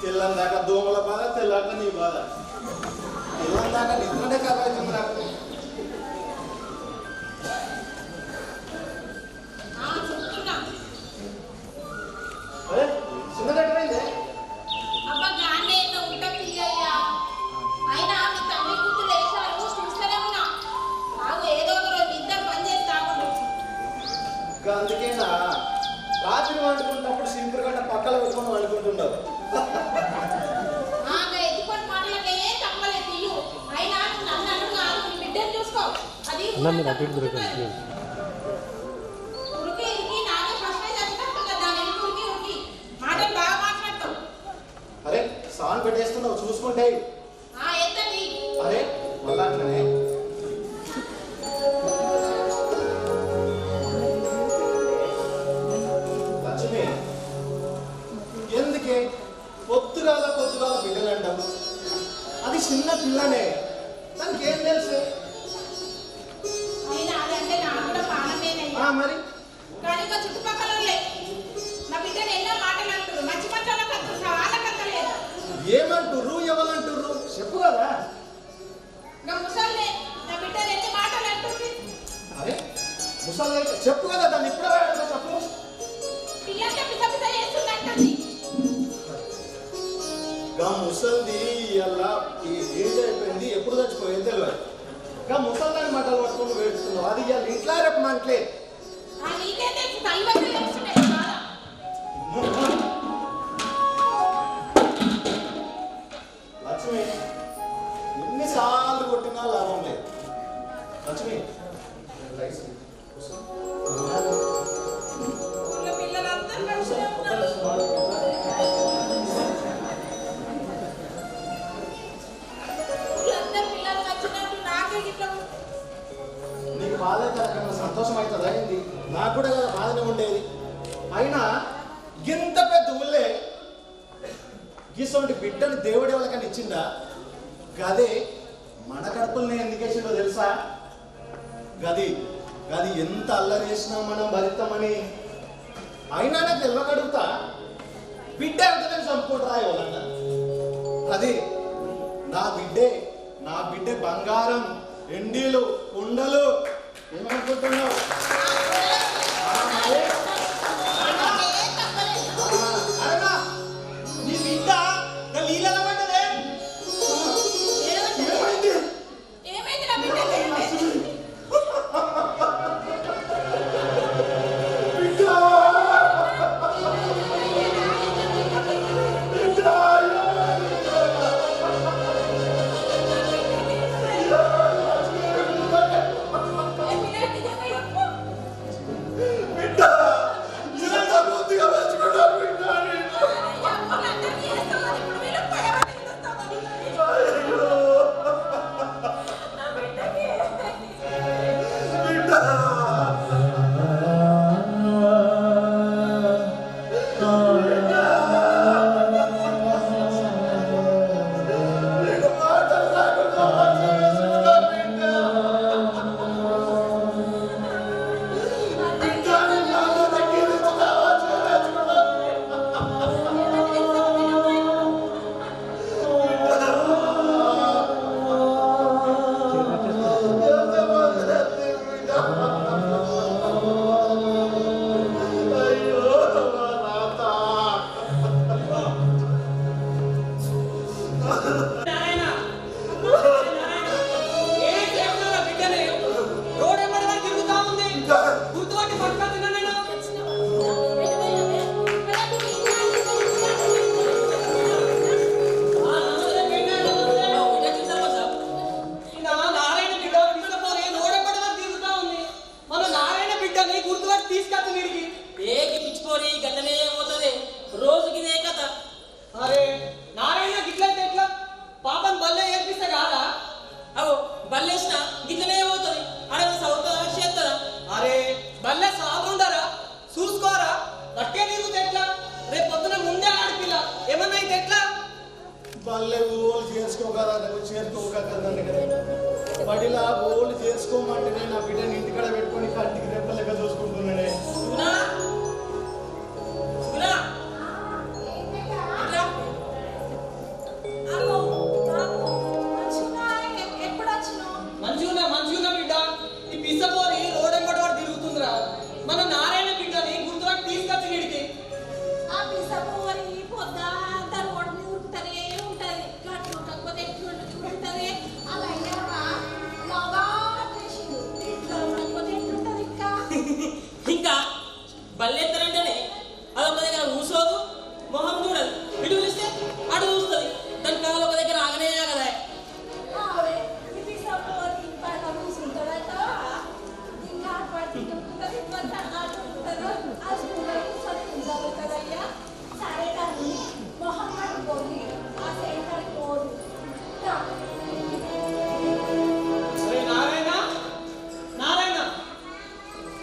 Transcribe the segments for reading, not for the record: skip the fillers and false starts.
తెల్లందాక దోమల బాధ, తెల్లాక నీ బాధ. తెల్లందాక నిద్రనే కాపాడుతుంది నాకు. అరే చిన్నదైందే అందుకేనా రాత్రి వండుకున్నప్పుడు సింపుల్ గంట పక్కన పెట్టుకొని వండుకుంటున్నారు. అరే సాన్ పెట్టేస్తున్నావు చూసుకుంటే. అరే మళ్ళా అట్లనే లక్ష్మి ఎందుకే పొద్దుగాల బిడ్డలంటాం. అది చిన్న పిల్లనే, దానికి ఏం తెలుసు? మరి ఏమంటుర్రు ఎవరంటుర్రు చెప్పు కదా. అరే ముసలి చెప్పు కదా, దాన్ని ఇప్పుడే చెప్పు. ముసలిది అలా ఏజ్ అయిపోయింది, ఎప్పుడు చచ్చిపోయింది తెలియదు. ఇంకా ముసల్దాన్ని మాటలు పట్టుకుని వేడుతున్నావు. అది ఇవాళ ఇంట్లో రేపు మంటలే. లక్ష్మి ఎన్నిసార్లు కొట్టినా లాభం లేదు. లక్ష్మి నీకు బాధ సంతోషం అవుతుందా ఏంది? నాకు కూడా కదా బాధనే ఉండేది. అయినా ఇంత పెద్ద ఊళ్ళే గీసోంటి బిడ్డని దేవుడు ఎవరికైనా ఇచ్చిందా? గదే మన కడుపుల్ని ఎందుకేసిందో తెలుసా? గది ఎంత అల్లరి చేసినా మనం భరిస్తామని. అయినా నాకు తెలియకడుగుతా, బిడ్డ ఎవరికైనా చంపుకుంటారా ఎవరన్నా? అది నా బిడ్డే బంగారం, ఎండీలు, కుండలు. ఏమనుకుంటున్నావు? నీ బిడ్డ నీళ్ళ పడ్డదే. తోకదండి కదా బడిలా గోళ్ళు చేసుకోమంటేనే నా బిడ్డని ఇంటికాడ పెట్టుకొని కంటికి దెబ్బలేక చూసుకుంటున్నానే. మంచిగా బిడ్డ ఈ పిసపోరి రోడెంబడి వాడు తిరుగుతుందిరా. మన నారాయణ బిడ్డని గుర్తులకు తీసుకొచ్చి వీడికి ఆ పిసపోరి పొద్దాంతా రోడ్డు మీద ఉంటనే ఉంటది. గట్లు కాకపోతే ఎట్లు ఉంటది. అలా అయ్యావా బాగా చేసిండు. ఇట్లా ఉండకపోతే ఎట్లుంటది ఇంకా బల్లెత్తరంటేనే అదొక దగ్గర కూర్చోదు, మొహం చూడదు. ఇటు చూస్తే అటు చూస్తుంది. దాని కాలు ఒక దగ్గర ఆగనే కదా. నారాయణ నారాయణ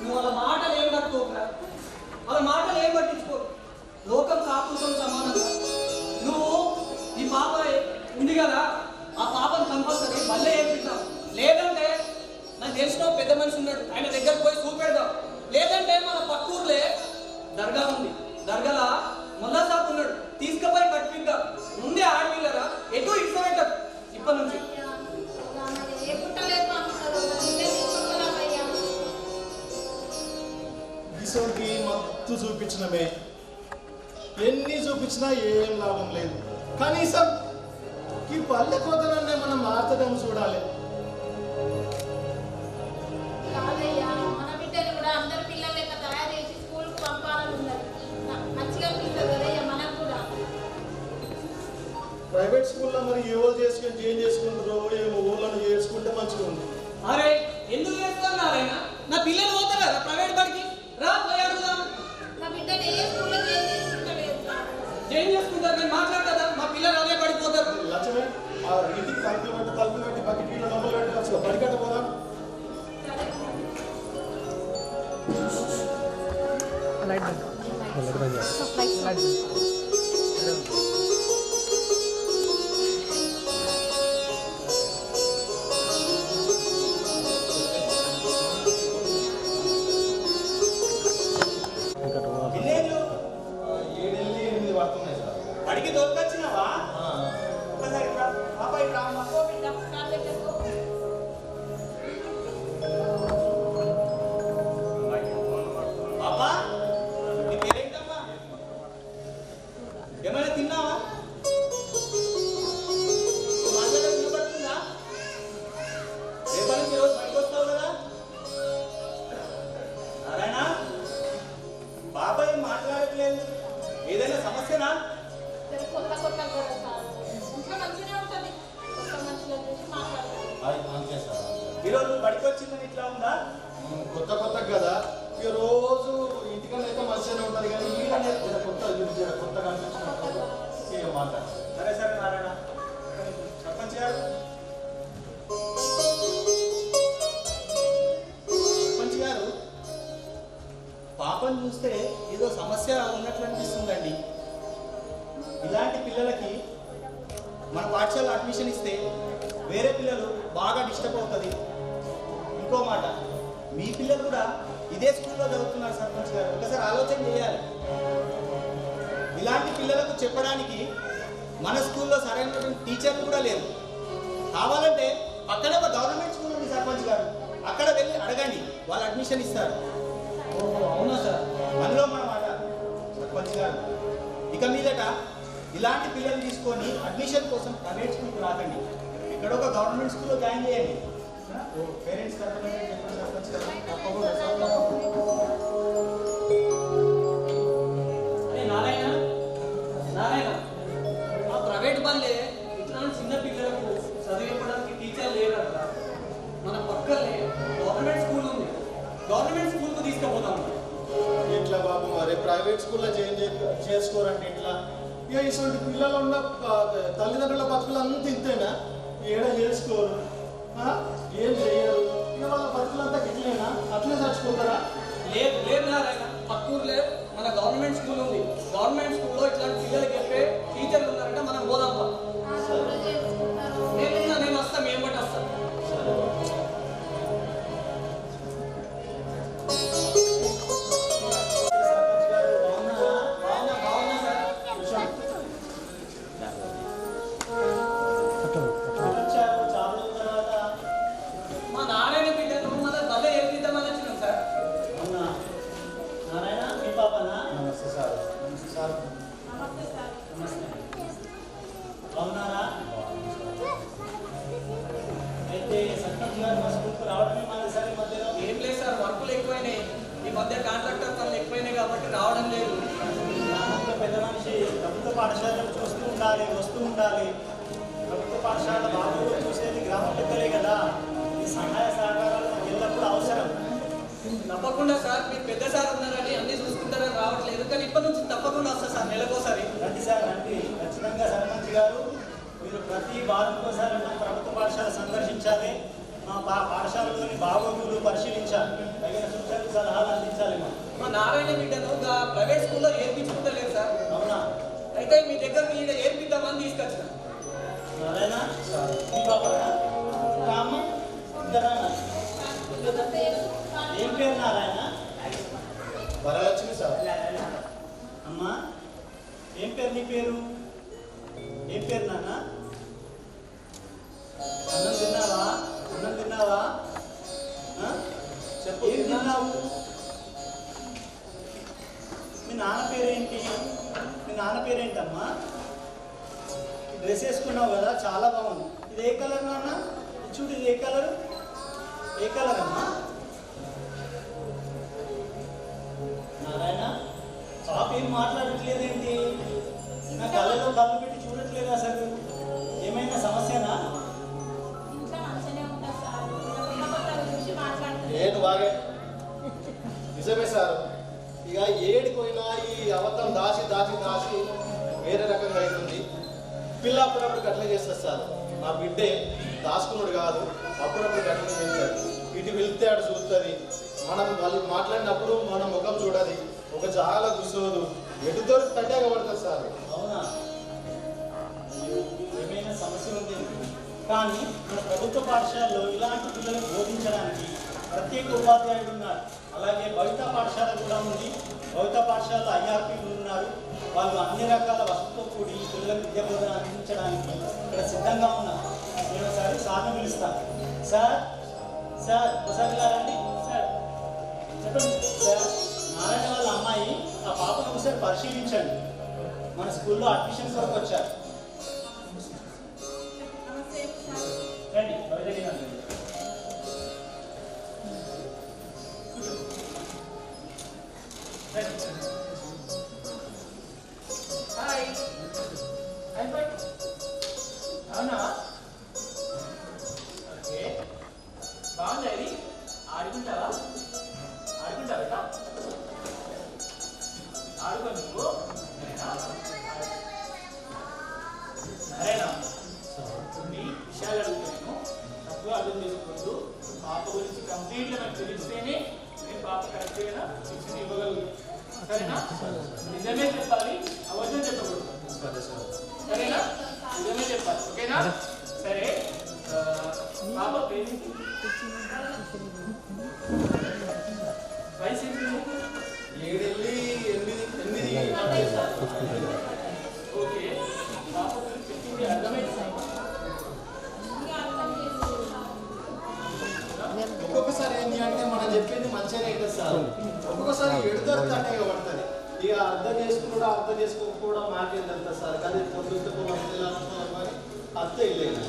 నువ్వు వాళ్ళ మాటలు ఏం పట్టుకోకరా. వాళ్ళ మాటలు ఏం పట్టించుకో. లోకం కాపుతో సమానంగా నువ్వు ఈ పాప ఉంది కదా, ఆ పాపను కంపల్సరీ మళ్ళీ ఏర్పిద్దాం. లేదంటే నాకు తెలిసిన పెద్ద మనిషి ఉన్నాడు, ఆయన దగ్గరకు పోయి చూపెడదాం. లేదంటే మన పక్కూర్లే దర్గా ఉంది, దర్గాలా మొల్లా సాబ్ ఉన్నాడు, తీసుకుపోయి కట్టిద్దాం. ముందే ఆడపిల్లరా ఎటు ఇష్టపెట్టదు ఇప్పటి నుంచి. కిషోర్కి మత్తు చూపించినమే, ఎన్ని చూపించినా ఏం లాభం లేదు. కనీసం ఈ పల్లె కోతలనే మనం మార్చడం చూడాలి. మన బిడ్డలు కూడా అందరి పిల్లలు లెక్క తయారు చేసి స్కూల్కి పంపాలని ఉన్నది. మంచిగా అనిపిస్తుంది కదయ్యా మనకు కూడా. ప్రైవేట్ స్కూల్లో మరి ఎవరు చేసుకుని ఏం చేసుకుంటారో ఏమో ఊళ్ళను చేసుకుంటే మంచిగా ఉంది. అరే ఎందుకు చేస్తున్నారైనా? నా పిల్లలు పోతారు కదా ప్రైవేట్ బడికి, రా పోయి అడుగుదాం. నా బిడ్డలు ఏ స్కూల్లో చేంజ్ చేసుకుంటలేదు. చేంజ్ చేసుకుంటారు, నేను మాట్లాడతా. మా పిల్లలు అదే పడిపోతారు. లక్ష్మే ఆ ఇంటికి తలుపులు పెట్టి బకెట్ డబ్బులు పెట్టి బడికట్ట పోదాం. అడిగి దొరకొచ్చినావా? ఒకసారి అబ్బాయి రామ్మా. పాపా నీ పేరేంటమ్మా? ఏమైనా తిన్నావా? మాట్లాడడం వినపడుతుందా? రేపటి నుంచి రోజు బయటకు వస్తావు కదా? నారాయణ బాబాయ్ మాట్లాడట్లేదు, ఏదైనా సమస్యనా? కొత్త కొత్త కూడా సార్ ఇంట్లో మంచిగా ఉంటుంది. కొత్త మనుషుల గురించి మాట్లాడతారు. ఈరోజు బడికి వచ్చిందని ఇట్లా ఉందా? కొత్త కదా ఇక రోజు ఇంటికన్నా అయితే మంచిగానే ఉంటుంది కానీ వీళ్ళనే కొత్తగా అనిపించినట్టు ఏం మాట్లాడతారు. సరే సరే నారాయణ, సర్పంచ్ గారు సర్పంచ్ గారు పాపను చూస్తే ఏదో సమస్య ఉన్నట్లు అనిపిస్తుందండి. ఇలాంటి పిల్లలకి మన పాఠశాలలో అడ్మిషన్ ఇస్తే వేరే పిల్లలు బాగా డిస్టర్బ్ అవుతుంది. ఇంకో మాట, మీ పిల్లలు కూడా ఇదే స్కూల్లో చదువుతున్నారు సర్పంచ్ గారు, ఒకసారి ఆలోచన చేయాలి. ఇలాంటి పిల్లలకు చెప్పడానికి మన స్కూల్లో సరైన టీచర్లు కూడా లేరు. కావాలంటే పక్కనే ఒక గవర్నమెంట్ స్కూల్ ఉంది సర్పంచ్ గారు, అక్కడ వెళ్ళి అడగండి, వాళ్ళు అడ్మిషన్ ఇస్తారు. అవునా సార్? మనలో మన మాట సర్పంచ్ గారు, ఇక మీదట ఇలాంటి పిల్లలు తీసుకొని అడ్మిషన్ కోసం ప్రైవేట్ స్కూల్కి రాకండి, ఇక్కడ ఒక గవర్నమెంట్ స్కూల్లో జాయిన్ చేయండి. పేరెంట్స్ చెప్పండి సర్పంచ్ గారు. తప్పకుండా నారాయణ నారాయణ ఆ ప్రైవేట్ బల్లే ఇట్లా చిన్న పిల్లలకు చదివించడానికి టీచర్ లేదంట. మన పక్కనే గవర్నమెంట్ స్కూల్ ఉంది, గవర్నమెంట్ స్కూల్కు తీసుకుపోతాం. ఎట్లా బాబు మరి ప్రైవేట్ స్కూల్లో చేసుకోరండి ఇట్లా? ఇక ఇటువంటి పిల్లలు ఉన్న తల్లిదండ్రుల బతుకులు అంతా ఇంతేనా? ఏడ చేసుకోరు, ఏం చేయరు, ఇక వాళ్ళ బతుకులంతా గిట్లేనా? అట్లే చచ్చిపోతారా? లేదు లేదు నారాయణ, పక్కూరులే మన గవర్నమెంట్ స్కూల్ ఉంది. గవర్నమెంట్ స్కూల్లో ఇట్లాంటి పిల్లలకి చెప్పే టీచర్లు ఉన్నారంటే మనం పోదాం. నేను వస్తాను. లేకపోతే సర్పంచ్ గారు మా స్కూల్కి రావడమే మానేసారి ఈ మధ్యలో. ఏం లేదు సార్, వర్కులు ఎక్కువైనాయి ఈ మధ్య, కాంట్రాక్టర్ పనులు ఎక్కువైనాయి కాబట్టి రావడం లేదు. గ్రామంలో పెద్ద మనిషి ప్రభుత్వ పాఠశాలను చూస్తూ ఉండాలి, వస్తూ ఉండాలి. ప్రభుత్వ పాఠశాల బాబులు చూసేది గ్రామ పెద్దలే కదా. ఈ సహాయ సహకారాలు మాకు ఎల్లప్పుడూ అవసరం. తప్పకుండా సార్, మీరు పెద్ద సార్ ఉన్నారని అన్ని చూసుకుంటారని రావట్లేదు, కానీ ఇప్పటి నుంచి తప్పకుండా వస్తా సార్ నెలకోసారి. రండి సార్ రండి, ఖచ్చితంగా సర్పంచ్ గారు మీరు ప్రతి వారంకోసారి ప్రభుత్వ పాఠశాల సందర్శించాలి. మా పాఠశాలలోని బాగోగులు పరిశీలించాలి, తగిన సూచనలు సలహాలు అందించాలి. మా నారాయణ బిడ్డను ప్రైవేట్ స్కూల్లో ఏర్పించుకుంటలేదు సార్. అవునా? అయితే మీ దగ్గర మీద ఏర్పిద్దామని తీసుకొచ్చిన. నారాయణ మీ బాబా రామ్మ ఇద్దరా? ఏం పేరు నారాయణ? వరలక్ష్మి సార్. అమ్మా ఏం పేరు నీ పేరు? ఏం పేరు నాన్న? అన్నం తిన్నావా? అన్నం తిన్నావా? చెప్పు. ఏం తిన్నావు? మీ నాన్న పేరేంటి? మీ నాన్న పేరేంటమ్మా? డ్రెస్ వేసుకున్నావు కదా, చాలా బాగుంది. ఇది ఏ కలర్ నాన్న? చూడు, ఇది ఏ కలర్? ఏ కలర్ అమ్మా? నారాయణ పాప ఏం మాట్లాడట్లేదేంటి? నా కళ్ళలో కళ్ళు పెట్టి చూడట్లేదు అసలు. ఏమైనా సమస్యనా? ఇంట్లో మంచిగానే ఉంటా సార్, కొత్త గురించి మాట్లాడుతున్నాను. ఏంటి బాగే నిజమే సార్. ఇక ఏడిపోయినా ఈ అబద్ధం దాచి దాచి దాచి వేరే రకంగా అవుతుంది. పిల్ల అప్పుడప్పుడు గట్ల చేస్తారు సార్. నా బిడ్డే దాచుకున్నాడు కాదు, అప్పుడప్పుడు గట్ల చేస్తారు. ఇటు వెళ్తే అటు చూస్తుంది. మనం వాళ్ళు మాట్లాడినప్పుడు మనం ముఖం చూడాలి, ఒక జాగలో కూర్చోదు, ఎటుతో తడ్డాగా పడుతుంది సార్. అవునా? ఏమైనా సమస్య ఉంది. కానీ మన ప్రభుత్వ పాఠశాలలో ఇలాంటి పిల్లలను బోధించడానికి ప్రత్యేక ఉపాధ్యాయుడు ఉన్నారు. అలాగే భవిత పాఠశాల కూడా ఉంది. భవిత పాఠశాలలో ఐఆర్పీలు ఉన్నారు. వాళ్ళు అన్ని రకాల వసతులతో కూడి పిల్లలకు విద్యా బోధన అందించడానికి ఇక్కడ సిద్ధంగా ఉన్నారు. నేను ఒకసారి సార్ని పిలుస్తాను. సార్ సార్ ఒకసారి రండి. సార్ చెప్పండి సార్. నారాయణ వాళ్ళ అమ్మాయి ఆ పాపను ఒకసారి పరిశీలించండి. మన స్కూల్లో అడ్మిషన్ కొరకు వచ్చారు. నమస్తే సార్. రండి బయటకి రండి. హాయ్. అవునా? ఓకే, బాగుంది. ఆడుకుంటావా? ఆడుకుంటావా? ఆడుకో నువ్వు. సరేనా? కొన్ని విషయాలు అడుగుతాను, తప్పుగా అర్థం చేసుకోవద్దు. పాప గురించి కంప్లీట్గా నాకు తెలిస్తేనే నేను పాప కరెక్ట్గా శిక్షణ ఇవ్వగలుగుతాను. సరేనా? నిజమే చెప్పాలి, అబద్ధం చెప్పకూడదు. సరేనా? నిజమే చెప్పాలి. ఓకేనా? సరే. పాప పేరు వయసు ఎంత? 7 వెళ్ళి 8. ఓకే, పాప గురించి చెప్పింది అర్థమైంది. ఇంకా అర్థం చేసుకుంటాను. ఒక్కొక్కసారి ఏంటి అంటే మనం చెప్పింది మంచిగానే అవుతుంది సార్. ఒక్కొక్కసారి ఎడుదొరు తట్టగా పడుతుంది. ఇక అర్థం చేసుకోకపోవడం మాకేం తెలుస్తుంది సార్. కానీ అంతే లేదు.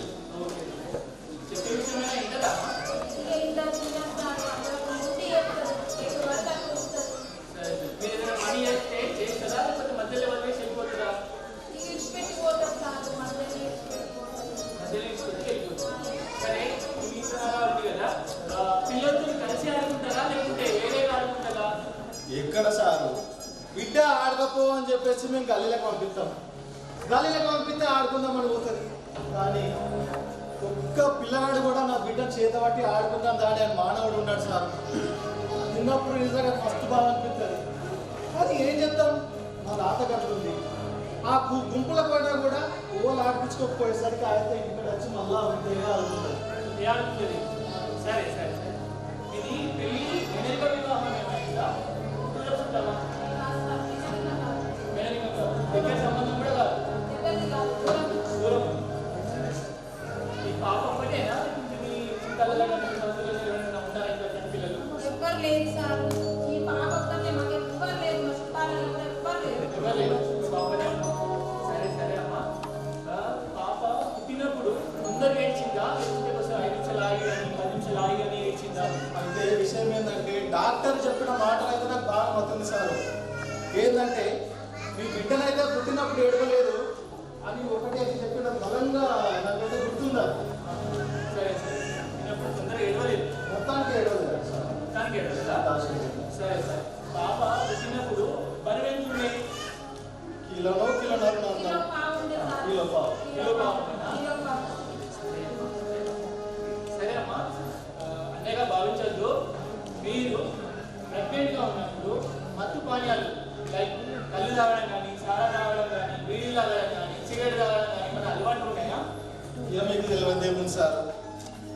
చెప్పే విషయమైనా ఇంటదా? ఇంకా ఇంటర్ చిన్న సార్ ముందు చెప్తారు, ఎక్కడ పడితే అక్కడ వస్తారు. మీరు ఏదైనా మనీ చేస్తే చేస్తుందా, లేకపోతే మధ్యలో వదిలేసి వెళ్ళిపోతుందా? ఇక ఇచ్చిపెట్టి పోతారు సార్, మధ్యలో ఇచ్చిపెట్టిపోతారు. మధ్యలో తీసుకొచ్చి వెళ్ళిపోతుంది. సరే, మీ ఉంది కదా, పిల్లలతో కలిసి ఆడుకుంటారా లేకుంటే వేరే ఆడుకుంటారా? ఎక్కడ సారు బిడ్డ ఆడకపో అని చెప్పేసి మేము గల్లీలకు పంపిస్తాం. గల్లీలకు పంపిస్తే ఆడుకుందామని పోతుంది. కానీ ఒక్క పిల్లవాడు కూడా నా బిడ్డను చేత పట్టి ఆడుకుందాం దాని అని మానవుడు ఉన్నాడు సార్. చిన్నప్పుడు నిజంగా మస్తు బాగా అనిపిస్తుంది. కానీ ఏం చేద్దాం, మా తాత కట్టుకుంది. ఆ గుంపులకు పోయినా కూడా ఓళ్ళు ఆడిపించుకోకపోయేసరికి ఆయన ఇంటికి వచ్చి మళ్ళా ఉంటే ఆడుకుంటుంది. ఆడుకుంటుంది. సరే సరే సరే. ఇది పెళ్ళి వెనక వివాహం ఏమైందా? చూడకుంటావా? దగ్గర సంబంధం కూడా కాదు. ఎవరిది కాదు, దూరం. దూరం. ఈ పాప ఒకటేనా? మీ చుట్టాలలో కానీ మీ సంస్థలలో ఎవరైనా ఉన్నారా ఇంకా పిల్లలు? ఎవ్వరు లేదు సార్. ఈ పాప ఒక్కటే, మాకు ఎవ్వరు లేదు. మా చుట్టాలలో కూడా ఎవ్వరు లేదు. ఎవరు లేరు? పాపనే ఉన్నా. సరే సరే అమ్మా. పాప పుట్టినప్పుడు ముందర ఏడ్చిందా లేకుంటే కొంచెం 5 నిమిషాలు ఆగి కానీ 10 నిమిషాలు ఆగి కానీ ఇచ్చిందా? అయితే విషయం ఏంటంటే డాక్టర్ చెప్పిన మాటలు అయితే నాకు బాగా నచ్చింది సార్. ఏంటంటే మీ బిడ్డనైతే పుట్టినప్పుడు ఏడవలేదు అని ఒకటి అది చెప్పిన బలంగా నాకైతే గుర్తున్నారు. సరే సరే, చిన్నప్పుడు తొందరగా ఏడవలేదు, మొత్తానికి ఏడవలేదు సార్. మొత్తానికి ఏడవలేదా? సరే సరే. పాప పుట్టినప్పుడు బరువు ఎంత ఉండే? కిలోనో కిలోన్నర కిలో పావు ఉంది సార్. కిలో పావు. కిలో పావు ఉందా? కిలో పావు. సరే అమ్మా, అన్నయ్యగా భావించద్దు. మీరు ప్రెగ్నెంట్గా ఉన్నప్పుడు మత్తు పానీయాలు లైక్ కళ్ళు తాగడం కానీ, సారా తాగడం కానీ, బీడీలు తాగడం కానీ, సిగరెట్ తాగడం కానీ మన అలవాట్లు ఉన్నాయా? ఇక మీకు తెలియదు ఏముంది సార్.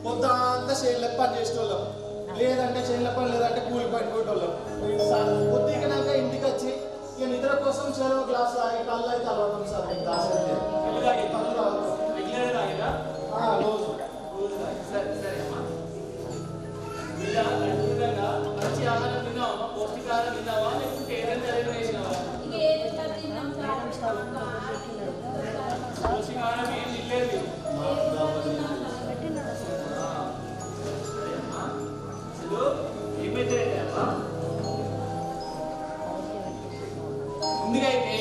పొద్దంతా చేనులకు పని చేసేటోళ్ళం, లేదంటే చేనుల పని లేదంటే కూలి పని కొట్టేటోళ్ళం. పొద్దుకినాక ఇంటికి వచ్చి ఇక నిద్ర కోసం చెరవ గ్లాస్ తాగి కళ్ళు అయితే అలవాటు సార్. మీకు గ్లాస్ అయితే కళ్ళు తాగే కళ్ళు తాగుతాం. రెగ్యులర్గా తాగేదా? రోజు రోజు తాగే. సరే సరే అమ్మా. ఇలా ఖచ్చితంగా మంచి ఆహారం తిన్నావా? పౌష్టికాహారం తిన్నావా? లేకుంటే ఏదైనా జరిగిన వేసినావా? ఇక ఏది సార్ తిన్నాం సార్. పౌష్టికాహారం ఏం తినలేదు. సరే అమ్మా. అసలు ఏమైతే అమ్మా, ముందుగా అయితే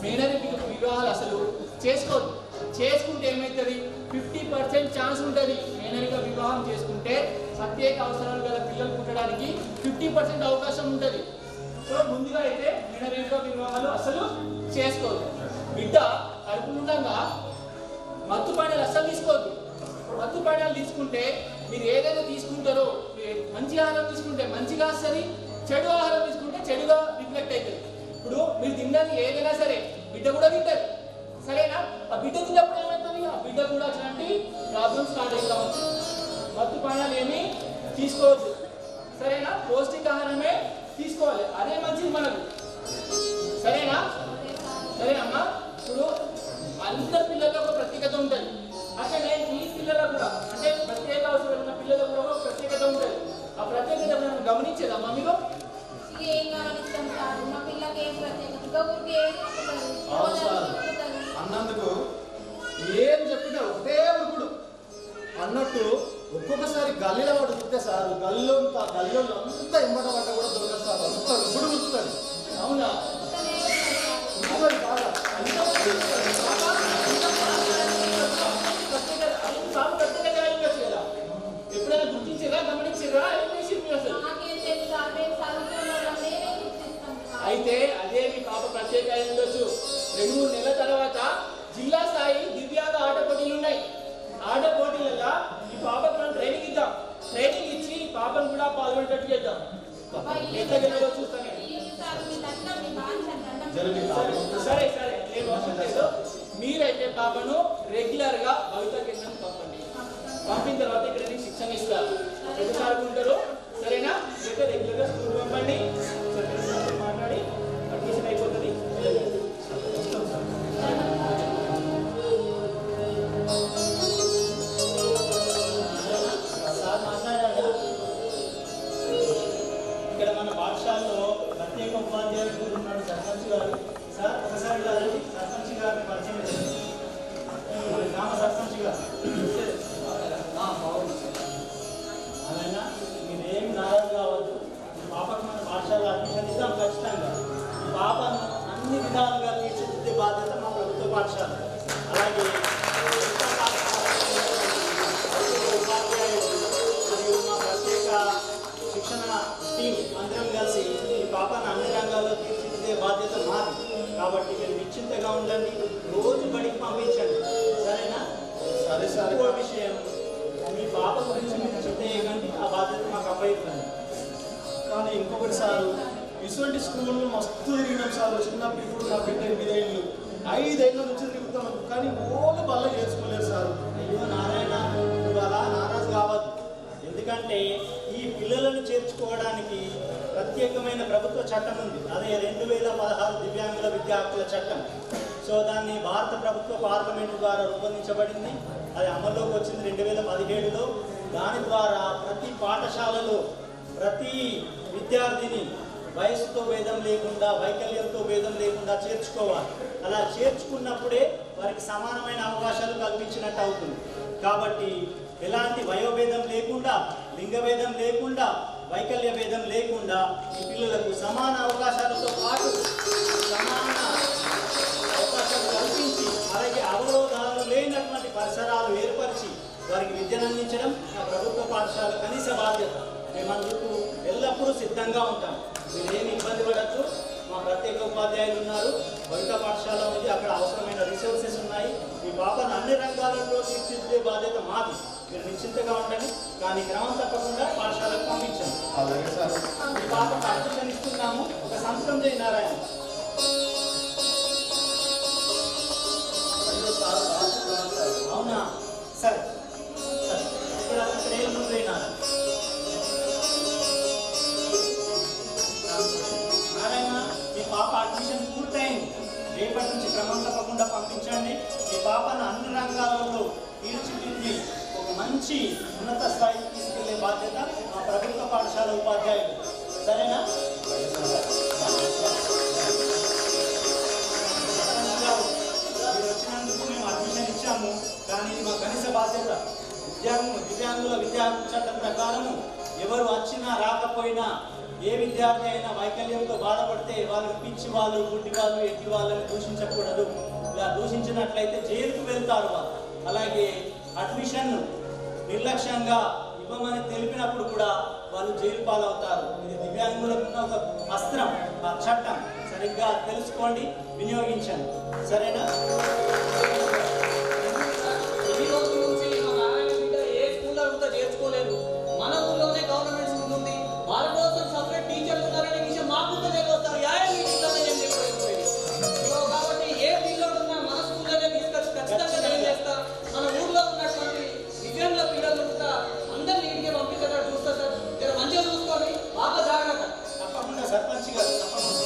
మేనరిక వివాహాలు అసలు చేసుకోవద్దు. చేసుకుంటే ఏమవుతుంది? 50% ఛాన్స్ ఉంటుంది. మేనరిక వివాహం చేసుకుంటే ప్రత్యేక అవసరాలు గల పిల్లలు పుట్టడానికి 50% అవకాశం ఉంటుంది. సో ముందుగా అయితే మేనరిక వివాహాలు అసలు చేసుకోవద్దు. బిడ్డ కడుపులుండగా మత్తు పానీయాలు అస్సలు తీసుకోవద్దు. మత్తు పానీయాలు తీసుకుంటే మీరు ఏదైతే తీసుకుంటారో, మంచి ఆహారం తీసుకుంటే మంచిగా వస్తుంది, చెడు ఆహారం తీసుకుంటే చెడుగా రిఫ్లెక్ట్ అవుతుంది. ఇప్పుడు మీరు తిన్నది ఏదైనా సరే బిడ్డ కూడా తింటది, సరేనా? ఆ బిడ్డ తిన్నప్పుడు ఏమవుతుంది? ఆ బిడ్డ కూడా అట్లాంటి ప్రాబ్లమ్స్ స్టార్ట్ అవుతా ఉంటుంది. మత్తు పానీయాలు ఏమీ తీసుకోవద్దు, సరేనా? పౌష్టికాహారమే తీసుకోవాలి, అదే మంచిది మనకు, సరేనా? సరేనమ్మా. ఇప్పుడు అందరి పిల్లల్లో ఒక ప్రత్యేకత ఉంటుంది, అట్లనే మీ పిల్లలకు కూడా, అంటే ప్రత్యేక అవసరం ఉన్న పిల్లలకు కూడా ఒక ప్రత్యేకత ఉంటుంది. ఆ ప్రత్యేకత మనం గమనించేదమ్మా మీరు? ఏం గమనిస్తాం సార్. మా పిల్లకి ఏం ప్రత్యేకత ఊరికి ఏం అవును సార్. అన్నందుకు ఏం చెప్పినా ఒకటే ఉరుకుడు అన్నట్టు. ఒక్కొక్కసారి గల్లీలో వాడు చూస్తే సార్, గల్లో అంతా ఇమ్మట పడ్డ కూడా దొరకదు సార్. అంత ఉరుకుడు ఉరుకుతుంది. అవునా? ఉరుకుతుంది బాగా. ఎప్పుడైనా గుర్తించారా, గమనించారా? ఏం చేసి అసలు? నాకేం తెలుసు సార్. మేము చదువుకున్న నేనే గుర్తిస్తాం సార్. అయితే అదే మీ పాప ప్రత్యేక అయి ఉండొచ్చు. 2-3 నెలల తర్వాత జిల్లా స్థాయి దివ్యాంగ ఆట పోటీలు ఉన్నాయి. ఆట పోటీలలో ఈ పాపకు మనం ట్రైనింగ్ ఇద్దాం. ట్రైనింగ్ ఇచ్చి ఈ పాపను కూడా పాల్గొనేటట్టు చేద్దాం. ఎంత గెలవో చూస్తాను. సరే సరే, నేను అవసరం లేదు. మీరైతే పాపను రెగ్యులర్ గా భవిత కేంద్రం పంపండి. పంపిన తర్వాత ఇక్కడ నేను శిక్షణ ఇస్తారు, ప్రతిసారి ఉంటారు, సరేనా? అయితే రెగ్యులర్ గా స్కూల్ పంపండి. మాట్లాడి అడ్మిషన్ అయిపోతుంది. సార్ మాట్లాడారు. ఇక్కడ మన పాఠశాలలో ప్రత్యేక ఉపాధ్యాయుడు ఉన్నాడు సర్పంచ్ గారు. సార్ ఒకసారి గారు సర్పంచ్ గారిని పరిచయం చేయండి. గ్రామ సర్పంచ్ గారు. అలానా మీరు ఏం నారాజు కావద్దు. ఈ పాపకు మన పాఠశాలలో అడ్మిషన్ ఇద్దాం ఖచ్చితంగా. ఈ పాపను అన్ని విధాలుగా తీర్చిదిద్దే బాధ్యత మా ప్రభుత్వ పాఠశాల. అలాగే ఉపాధ్యాయులు మరియు మా ప్రత్యేక శిక్షణ టీం అందరం కలిసి ఈ పాపను అన్ని రంగాల్లో తీర్చిదిద్దే బాధ్యత మాది. కాబట్టి మీరు నిశ్చింతగా ఉండండి, రోజు బడికి పంపించండి, సరేనా? సరే సరే. ఇంకో విషయం, మీ పాప గురించి మీరు చింత చేయకండి, ఆ బాధ్యత మాకు అప్పగిస్తాను. కానీ ఇంకొకటి సార్, ఇటువంటి స్కూళ్ళు మస్తు తిరిగినాం సార్. చిన్నప్పుడు ఇప్పుడు నా బిడ్డ 8 ఏళ్ళు 5 ఏళ్ళ నుంచి తిరుగుతాం, కానీ ఓళ్ళు బల్ల చేసుకోలేదు సార్. అయ్యో నారాయణ, నువ్వు అలా నారాజు కావద్దు. ఎందుకంటే ఈ పిల్లలను చేర్చుకోవడానికి ప్రత్యేకమైన ప్రభుత్వ చట్టం ఉంది. అదే 2016 దివ్యాంగుల విద్యా హక్కుల చట్టం. సో దాన్ని భారత ప్రభుత్వ పార్లమెంటు ద్వారా రూపొందించబడింది. అది అమల్లోకి వచ్చింది 2017లో. దాని ద్వారా ప్రతి పాఠశాలలో ప్రతి విద్యార్థిని వయసుతో భేదం లేకుండా, వైకల్యంతో భేదం లేకుండా చేర్చుకోవాలి. అలా చేర్చుకున్నప్పుడే వారికి సమానమైన అవకాశాలు కల్పించినట్టు అవుతుంది. కాబట్టి ఎలాంటి వయోభేదం లేకుండా, లింగభేదం లేకుండా, వైకల్య భేదం లేకుండా ఈ పిల్లలకు సమాన అవకాశాలతో పాటు సమాన అవకాశాలు కల్పించి, అలాగే అవరోధాలు లేనటువంటి పరిసరాలు ఏర్పరిచి వారికి విద్యను అందించడం మా ప్రభుత్వ పాఠశాల కనీస బాధ్యత. మేమందుకు ఎల్లప్పుడూ సిద్ధంగా ఉంటాం. మీరేమి ఇబ్బంది పడద్దు. మా ప్రత్యేక ఉపాధ్యాయులు ఉన్నారు, భవిత పాఠశాల ఉంది, అక్కడ అవసరమైన రిసోర్సెస్ ఉన్నాయి. మీ పాపను అన్ని రంగాలలో తీర్చిదిద్దే బాధ్యత మాది. మీరు నిశ్చింతగా ఉండండి. కానీ క్రమం తప్పకుండా పాఠశాలకు పంపించండి. మీ పాపకు అడ్మిషన్ ఇస్తున్నాము. ఒక సంతకం చేయి నారాయణ. అవునా? సరే సరే, ఇక్కడ ఏం ముందు నారాయణ, మీ పాప అడ్మిషన్ పూర్తయింది. రేపటి నుంచి క్రమం తప్పకుండా పంపించండి. మీ పాపను అన్ని రంగాలలో తీర్చిదిద్ది ఒక మంచి ఉన్నత స్థాయికి తీసుకెళ్లే బాధ్యత మా ప్రభుత్వ పాఠశాల ఉపాధ్యాయులు. సరేనా? మీరు వచ్చినందుకు మేము అడ్మిషన్ ఇచ్చాము, కానీ ఇది మా కనీస బాధ్యత. దివ్యాంగుల విద్యా చట్టం ప్రకారము ఎవరు వచ్చినా రాకపోయినా, ఏ విద్యార్థి అయినా వైకల్యంతో బాధపడితే వాళ్ళు పిచ్చి వాళ్ళు, గుడ్డి వాళ్ళు, ఎట్టి వాళ్ళని దూషించకూడదు. ఇలా దూషించినట్లయితే జైలుకు వెళ్తారు వాళ్ళు. అలాగే అడ్మిషన్ నిర్లక్ష్యంగా ఇవ్వమని తెలిపినప్పుడు కూడా వాళ్ళు జైలు పాలవుతారు. ఇది దివ్యాంగులకు ఉన్న ఒక అస్త్రం, ఆ చట్టం. సరిగ్గా తెలుసుకోండి, వినియోగించండి. సరేనా? చేర్చుకోలేదు. మన ఊళ్ళోనే గవర్నమెంట్ స్కూల్ ఉంది, వాళ్ళ కోసం సపరేట్ టీచర్లు ఉన్నారనే విషయం మాకు తెలియదు. కాబట్టి ఏ పిల్లలు ఉన్నా మన స్కూల్లోనే తీసుకొచ్చి ఖచ్చితంగా తెలియజేస్తా. మన ఊర్లో ఉన్నటువంటి దివ్యాంగుల పిల్లలు కూడా అందరినీ ఇంటికి పంపించేటట్టు చూస్తా సార్. మీరు మంచిగా చూసుకొని బాగా జాగ్రత్త. తప్పకుండా సర్పంచ్ గారు, తప్పకుండా.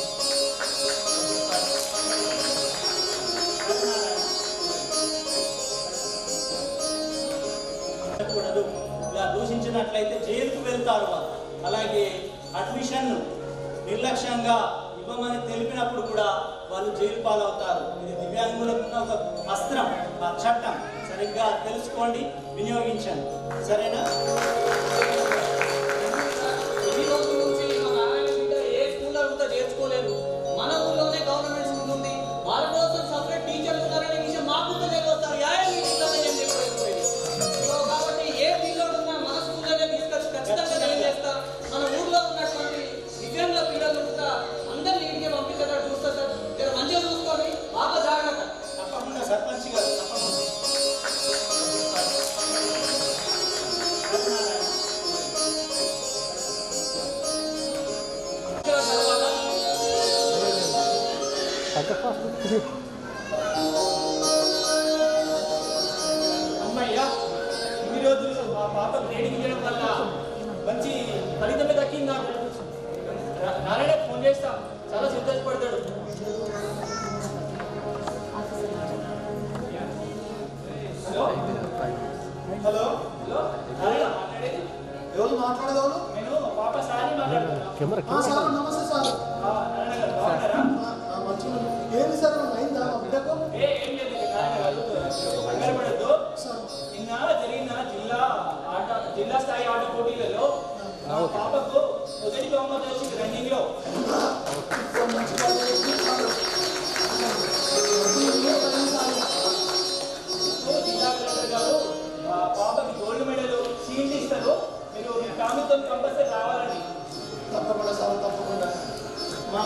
ఇలా దూషించినట్లయితే జైలుకు వెళ్తారు వాళ్ళు. అలాగే అడ్మిషన్ నిర్లక్ష్యంగా ఇవ్వమని తెలిపినప్పుడు కూడా వాళ్ళు జైలు పాలవుతారు. ఇది దివ్యాంగులకు ఉన్న ఒక అస్త్రం, ఆ చట్టం. సరిగ్గా తెలుసుకోండి, వినియోగించండి. సరేనా? చేర్చుకోలేదు. మన ఊళ్ళోనే గవర్నమెంట్ స్కూల్ ఉంది, వాళ్ళ కోసం సపరేట్ టీచర్లు ఉన్నారనే విషయం మాకు తెలియదు. కాబట్టి ఏ పిల్లలు ఉన్నా మన స్కూల్లోనే తీసుకొచ్చి ఖచ్చితంగా తెలియజేస్తా. మన ఊర్లో ఉన్నటువంటి దివ్యాంగుల పిల్లలు కూడా అందరినీ ఇంటికి పంపించేటట్టు చూస్తా సార్. మీరు మంచిగా చూసుకొని బాగా జాగ్రత్త. తప్పకుండా సర్పంచ్ గారు, తప్పకుండా. అమ్మయ్యా, ఇన్ని రోజులు మా పాప ట్రైనింగ్ చేయడం వల్ల మంచి ఫలితమే దక్కింది నాకు. నారాయణ ఫోన్ చేస్తా, చాలా సంతోషపడతాడు. హలో హలో హలో, నారాయణ మాట్లాడేది? ఎవరు మాట్లాడేవాళ్ళు? నేను పాప సారి మాట్లాడుతున్నా. సార్ నమస్తే సార్. నారాయణ గారు బాగున్నారా? మంచిగా ఏంది సార్ అయిందా మా బిడ్డకు? ఏం లేదు నారాయణ గారు, కంగారు పడద్దు. సార్ నిన్న జరిగిన జిల్లా స్థాయి ఆట పోటీలలో మా పాపకు మొదటి బహుమతి వచ్చింది రన్నింగ్ లో. జిల్లా కలెక్టర్ గారు మా పాపకి గోల్డ్ మెడల్ షీల్డ్ ఇస్తారు. మీరు మీ ఫ్యామిలీతో కంపల్సరీ రావాలండి. తప్పకుండా సార్, తప్పకుండా. మా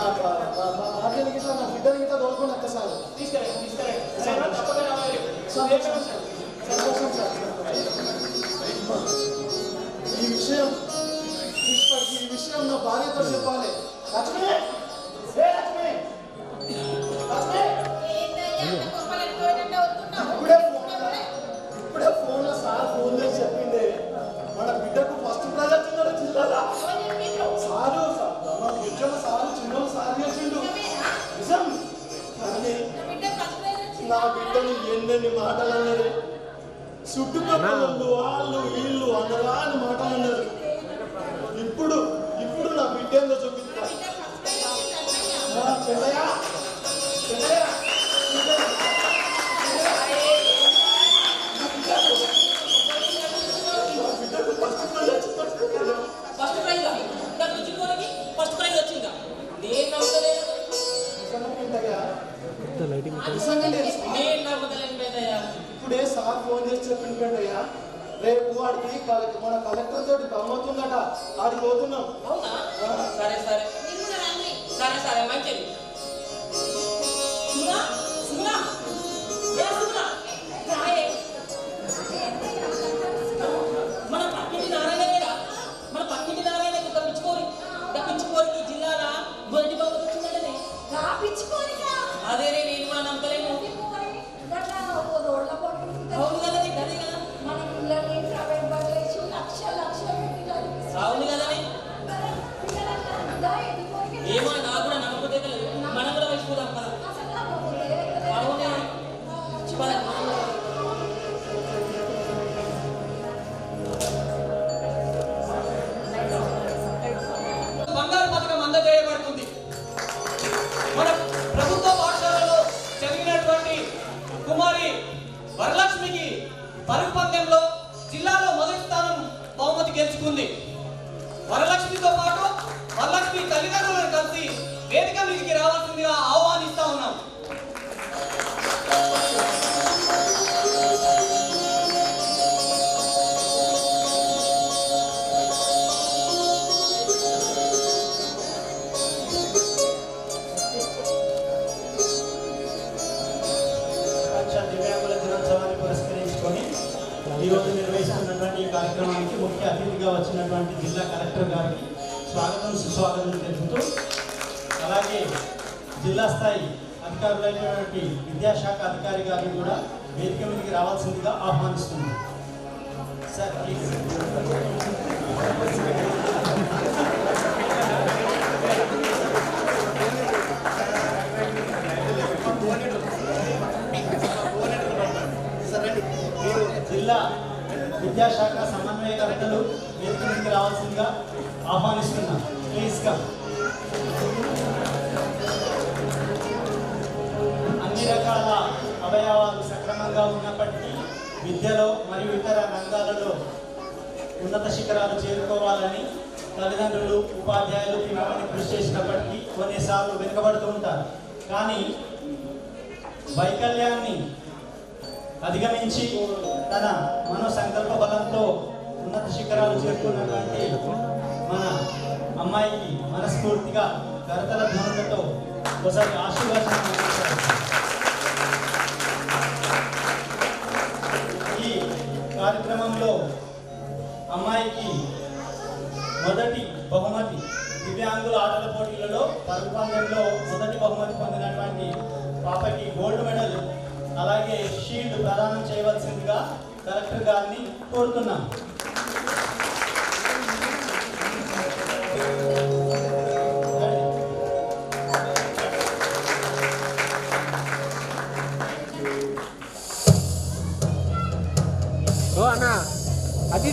ఆర్జీని గిట్లా నా బిడ్డని గిట్లా తోలుకొని వస్తా సార్. తీసుకెళ్ళండి తప్పక రావాలి. సంతోషం సార్. ఈ విషయం నా భార్యతో చెప్పాలి. లక్ష్మి, లక్ష్మి, లక్ష్మి, ఇప్పుడే ఫోన్లో సార్ ఫోన్ చేసి చెప్పిండే మన బిడ్డకు ఫస్ట్ ప్రైజ్ వచ్చిందని జిల్లాలో. సారు మా బిడ్డలు సారు చిన్న సార్ చేసిండు నిజం. కానీ నా బిడ్డను ఎన్నెన్ని మాటలు అన్నారు. చుట్టుపక్కల వాళ్ళు వీళ్ళు అనరా అని మాటలు అన్నారు. ఇప్పుడు నా బిడ్డ ఏందో చూపిస్తా. చెల్లయ్య, చెల్లయ్య, వాడికి మన కలెక్టర్ తోటి గమ్మతుందట, ఆడికి పోతున్నాం. అవునా? సరే సరే మీరు కూడా రండి. సరే సరే మంచిది. సుమనా సుమనా ఏ సుమనా రాయే. మన పక్కింటి నారాయణగా మన పక్కింటి నారాయణకు తప్పించుకోరి ఈ జిల్లాల మొదటి బాబు వచ్చిందంటే రాపించుకోనికా అదే నేను కూడా నమ్మలేను. అవును కదా నీకు అదే కదా. మన పిల్లల్ని ప్రైవేట్ బదిలేసి లక్షలు పెట్టి చదివిస్తారు. అవును కదని ఏమో నాకు కూడా నమ్మకపోతే తెలియదు. మనం కూడా వేసిపోదాం కదా. అవునే బంగారు పథకం అందజేయబడుతుంది. మన ప్రభుత్వ పాఠశాలలో చదివినటువంటి కుమారి వరలక్ష్మికి పరుగు పందెంలో జిల్లాలో మొదటి స్థానం బహుమతి గెలుచుకుంది. వరలక్ష్మితో పాటు వరలక్ష్మి తల్లిదండ్రులను కలిసి వేదిక మీదకి రావాల్సిందిగా ఆహ్వానిస్తా ఉన్నాం. దివ్యాంగుల దినోత్సవాన్ని పురస్కరించుకొని ఈరోజు నిర్వహిస్తున్నటువంటి ఈ కార్యక్రమానికి ముఖ్య అతిథిగా వచ్చినటువంటి జిల్లా కలెక్టర్ గారికి స్వాగతం సుస్వాగతం తెలుపుతూ, అలాగే జిల్లా స్థాయి అధికారులైనటువంటి విద్యాశాఖ అధికారి గారిని కూడా వేదిక మీదకి రావాల్సిందిగా ఆహ్వానిస్తున్నాం. Sir please. జిల్లా విద్యాశాఖ సమన్వయకర్తలు వేదిక మీదకి రావాల్సిందిగా ఆహ్వానిస్తున్నాం. Please come. అన్ని రకాల అవయవాలు సక్రమంగా ఉన్నప్పటికీ విద్యలో మరియు ఇతర రంగాలలో ఉన్నత శిఖరాలు చేరుకోవాలని తల్లిదండ్రులు ఉపాధ్యాయులు తీవ్రమైన కృషి చేసినప్పటికీ కొన్నిసార్లు వెనుకబడుతూ ఉంటారు. కానీ వైకల్యాన్ని అధిగమించి తన మనో సంకల్ప బలంతో ఉన్నత శిఖరాలు చేరుకున్నటువంటి మన అమ్మాయికి మనస్ఫూర్తిగా కరతల ధ్వనులతో ఒకసారి ఆశీర్వాదం అందించారు. ఈ కార్యక్రమంలో అమ్మాయికి మొదటి బహుమతి దివ్యాంగుల ఆటల పోటీలలో పరుగు పందెంలో మొదటి బహుమతి పొందినటువంటి పాపకి గోల్డ్ మెడల్ అలాగే షీల్డ్ ప్రదానం చేయవలసిందిగా కలెక్టర్ గారిని కోరుతున్నాం. అన్న అది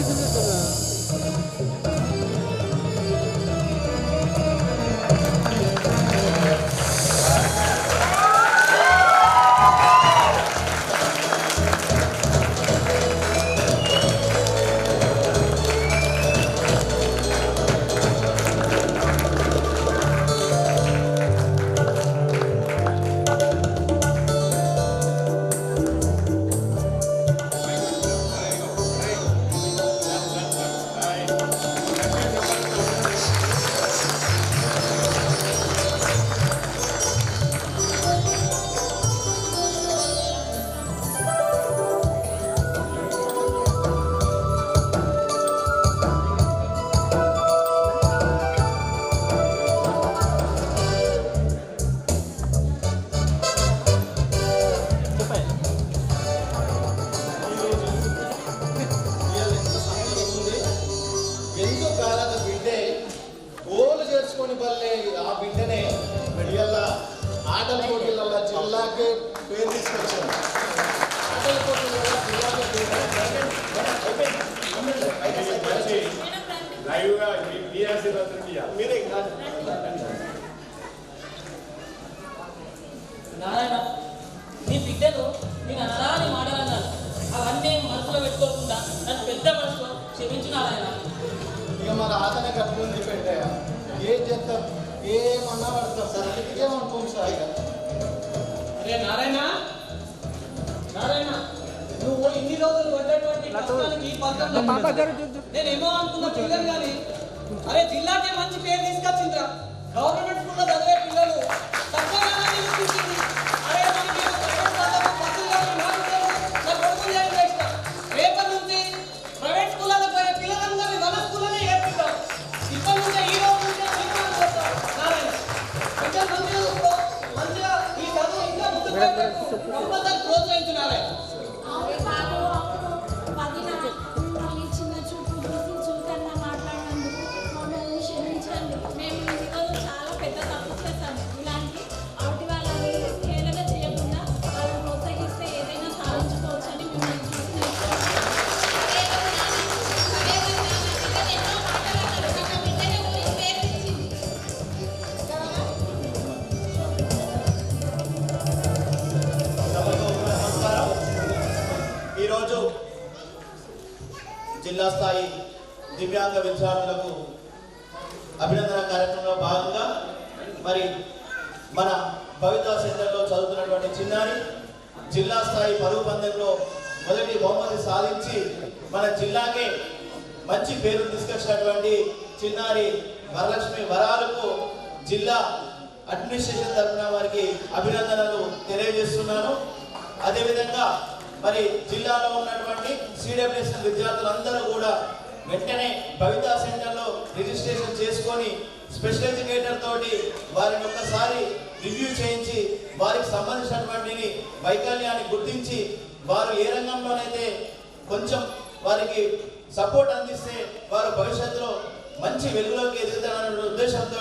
ఆటల పోటీలలో జిల్లాకే పేరు తీసుకొచ్చారు. ఆటల పోటీలలో జిల్లాకే నారాయణ, నీ బిడ్డను నేను అనరాని మాటలన్నాను. అవన్నీ మనసులో పెట్టుకోకుండా నన్ను పెద్ద మనసులో క్షమించు నారాయణ. ఇక మన ఆటనే కట్టుకుంది పెట్టాయ ఏం చేస్తాం, ఏమన్నా పడతాం సార్, ఏమనుకోం సార్. ఇక అరే నారాయణ, నారాయణ నువ్వు ఇన్ని రోజులు పడ్డటువంటి కష్టానికి నేనేమో అనుకున్న పిల్లలు కానీ అరే జిల్లాకే మంచి పేరు తీసుకొచ్చిందిరా. గవర్నమెంట్ స్కూల్లో చదివే పిల్లలు తక్కువగా నిరూపించింది. అరే మనకి రేపటి నుంచి ప్రైవేట్ స్కూళ్ళలో పోయే పిల్లలందరినీ మన స్కూల్లోనే ఏర్పిస్తాం. ఇప్పటి నుంచే ఈ రోజు నుంచే మంచిగా ఈ చదువు ఇంకా ముందుకు కంపల్సరీ ప్రోత్సహించున్నారే. చిన్న చూపు చూకన్నా మాట్లాడినందుకు మమ్మల్ని క్షమించండి. మేము ఈరోజు చాలా పెద్ద తప్పు చేశాము. ఇలాంటి ఆవిటి వాళ్ళని హేళన చేయకుండా వాళ్ళని ప్రోత్సహిస్తే ఏదైనా సాధించుకోవచ్చని మిమ్మల్ని చూస్తున్నాం. ఈరోజు జిల్లా స్థాయి దివ్యాంగ విద్యార్థులకు అభినందన కార్యక్రమంలో భాగంగా మరి మన భవితా సెంటర్లో చదువుతున్నటువంటి చిన్నారి జిల్లా స్థాయి పరుగు పందెంలో మొదటి బహుమతి సాధించి మన జిల్లాకే మంచి పేరు తీసుకొచ్చినటువంటి చిన్నారి వరలక్ష్మి వరాలకు జిల్లా అడ్మినిస్ట్రేషన్ తరఫున వారికి అభినందనలు తెలియజేస్తున్నాను. అదేవిధంగా మరి జిల్లాలో ఉన్నటువంటి సిడబ్ల్యూఎస్ విద్యార్థులందరూ కూడా వెంటనే భవితా సెంటర్లో రిజిస్ట్రేషన్ చేసుకొని స్పెషల్ ఎడ్యుకేటర్ తోటి వారిని ఒక్కసారి రివ్యూ చేయించి వారికి సంబంధించినటువంటి వైకల్యాన్ని గుర్తించి వారు ఏ రంగంలోనైతే కొంచెం వారికి సపోర్ట్ అందిస్తే వారు భవిష్యత్తులో మంచి వెలుగులోకి ఎదుగుతారనే ఉద్దేశంతో